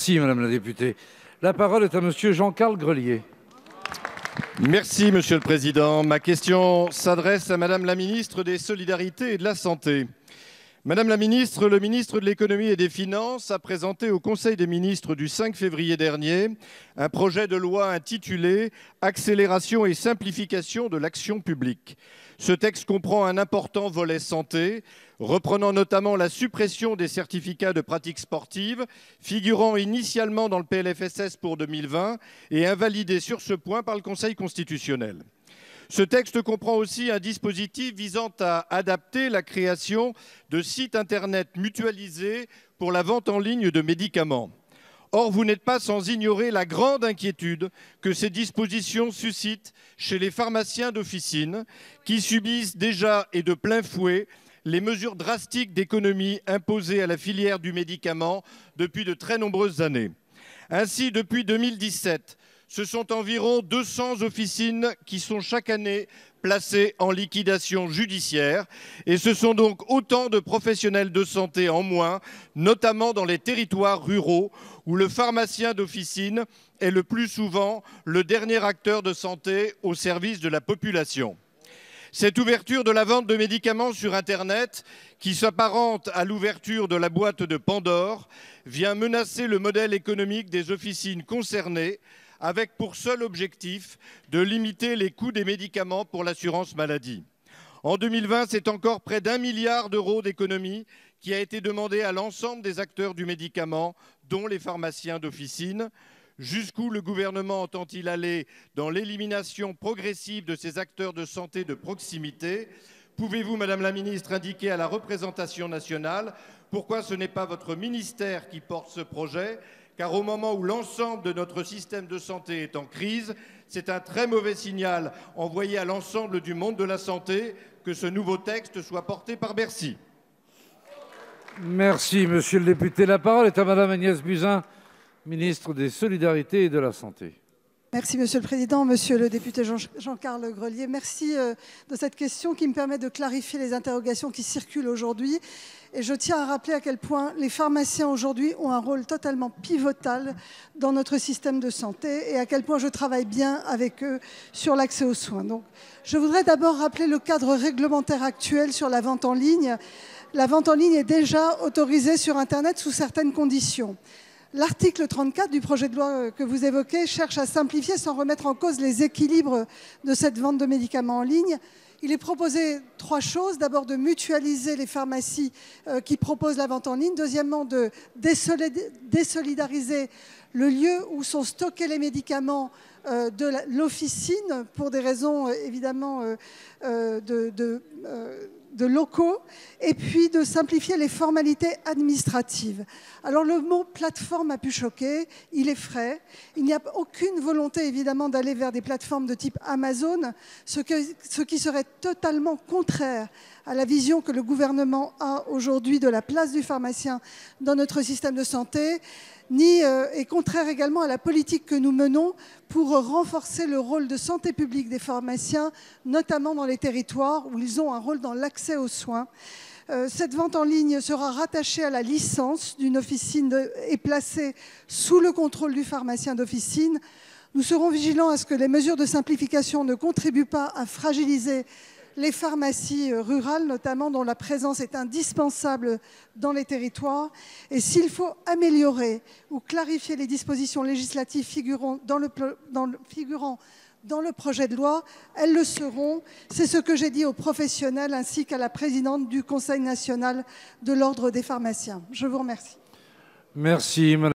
Merci Madame la députée. La parole est à Monsieur Jean-Carl Grelier. Merci Monsieur le Président. Ma question s'adresse à Madame la Ministre des Solidarités et de la Santé. Madame la Ministre, le ministre de l'Économie et des Finances a présenté au Conseil des ministres du 5 février dernier un projet de loi intitulé « Accélération et simplification de l'action publique ». Ce texte comprend un important volet santé, reprenant notamment la suppression des certificats de pratique sportive, figurant initialement dans le PLFSS pour 2020 et invalidé sur ce point par le Conseil constitutionnel. Ce texte comprend aussi un dispositif visant à adapter la création de sites internet mutualisés pour la vente en ligne de médicaments. Or, vous n'êtes pas sans ignorer la grande inquiétude que ces dispositions suscitent chez les pharmaciens d'officine qui subissent déjà et de plein fouet les mesures drastiques d'économie imposées à la filière du médicament depuis de très nombreuses années. Ainsi, depuis 2017, ce sont environ 200 officines qui sont chaque année placées en liquidation judiciaire. Et ce sont donc autant de professionnels de santé en moins, notamment dans les territoires ruraux, où le pharmacien d'officine est le plus souvent le dernier acteur de santé au service de la population. Cette ouverture de la vente de médicaments sur Internet, qui s'apparente à l'ouverture de la boîte de Pandore, vient menacer le modèle économique des officines concernées, avec pour seul objectif de limiter les coûts des médicaments pour l'assurance maladie. En 2020, c'est encore près d'1 milliard d'euros d'économie qui a été demandé à l'ensemble des acteurs du médicament, dont les pharmaciens d'officine. Jusqu'où le gouvernement entend-il aller dans l'élimination progressive de ces acteurs de santé de proximité? Pouvez-vous, Madame la Ministre, indiquer à la représentation nationale pourquoi ce n'est pas votre ministère qui porte ce projet? Car au moment où l'ensemble de notre système de santé est en crise, c'est un très mauvais signal envoyé à l'ensemble du monde de la santé que ce nouveau texte soit porté par Bercy. Merci Monsieur le député. La parole est à Madame Agnès Buzyn, ministre des Solidarités et de la Santé. Merci Monsieur le Président, Monsieur le député Jean-Carl Grelier. Merci de cette question qui me permet de clarifier les interrogations qui circulent aujourd'hui. Et je tiens à rappeler à quel point les pharmaciens aujourd'hui ont un rôle totalement pivotal dans notre système de santé et à quel point je travaille bien avec eux sur l'accès aux soins. Donc, je voudrais d'abord rappeler le cadre réglementaire actuel sur la vente en ligne. La vente en ligne est déjà autorisée sur Internet sous certaines conditions. L'article 34 du projet de loi que vous évoquez cherche à simplifier sans remettre en cause les équilibres de cette vente de médicaments en ligne. Il est proposé 3 choses. D'abord, de mutualiser les pharmacies qui proposent la vente en ligne. Deuxièmement, de désolidariser le lieu où sont stockés les médicaments de l'officine pour des raisons évidemment de locaux, et puis de simplifier les formalités administratives. Alors le mot plateforme a pu choquer, il est frais. Il n'y a aucune volonté évidemment d'aller vers des plateformes de type Amazon, ce qui serait totalement contraire à la vision que le gouvernement a aujourd'hui de la place du pharmacien dans notre système de santé, est contraire également à la politique que nous menons pour renforcer le rôle de santé publique des pharmaciens, notamment dans les territoires où ils ont un rôle dans l'accès aux soins. Cette vente en ligne sera rattachée à la licence d'une officine et placée sous le contrôle du pharmacien d'officine. Nous serons vigilants à ce que les mesures de simplification ne contribuent pas à fragiliser les pharmacies rurales, notamment, dont la présence est indispensable dans les territoires. Et s'il faut améliorer ou clarifier les dispositions législatives figurant dans le projet de loi, elles le seront. C'est ce que j'ai dit aux professionnels ainsi qu'à la présidente du Conseil national de l'Ordre des pharmaciens. Je vous remercie. Merci, Madame.